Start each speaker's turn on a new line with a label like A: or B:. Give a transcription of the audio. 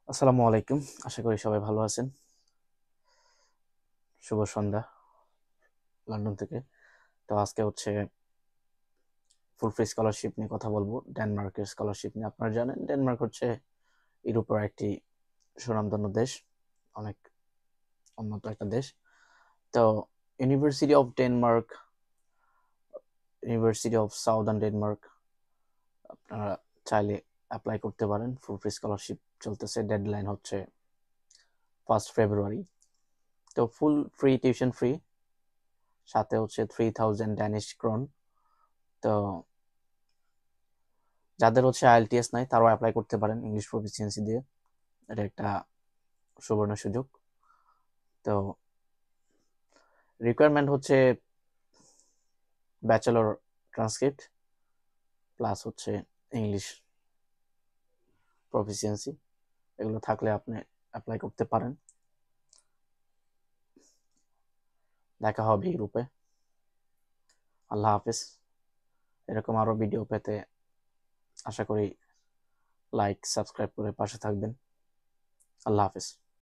A: আসসালামু আলাইকুম। আশা করি সবাই ভালো আছেন। শুভ সন্ধ্যা লন্ডন থেকে। তো আজকে হচ্ছে ফুল ফ্রি স্কলারশিপ নিয়ে কথা বলবো, ডেনমার্কের স্কলারশিপ নিয়ে। আপনারা জানেন ডেনমার্ক হচ্ছে ইউরোপের একটি সুনামধন্য দেশ, অনেক উন্নত একটা দেশ। তো university of Denmark, university of southern Denmark, আপনারা চাইলে অ্যাপ্লাই করতে পারেন। ফুল ফ্রি স্কলারশিপ চলতেছে, ডেডলাইন হচ্ছে 1 ফেব্রুয়ারি। তো ফুল ফ্রি, টিউশন ফ্রি, সাথে হচ্ছে 3000 ড্যানিশ ক্রোন। তো যাদের হচ্ছে আইএলটিএস নাই তারাও অ্যাপ্লাই করতে পারেন ইংলিশ প্রফিসিয়েন্সি দিয়ে। এটা একটা সুবর্ণ সুযোগ। তো রিকোয়ারমেন্ট হচ্ছে ব্যাচেলর ট্রান্সক্রিপ্ট প্লাস হচ্ছে ইংলিশ প্রফিসিয়েন্সি, এগুলো থাকলে আপনি অ্যাপ্লাই করতে পারেন। দেখা হবে ইউরোপে। আল্লাহ হাফেজ। এরকম আরো ভিডিও পেতে আশা করি লাইক সাবস্ক্রাইব করে পাশে থাকবেন। আল্লাহ হাফেজ।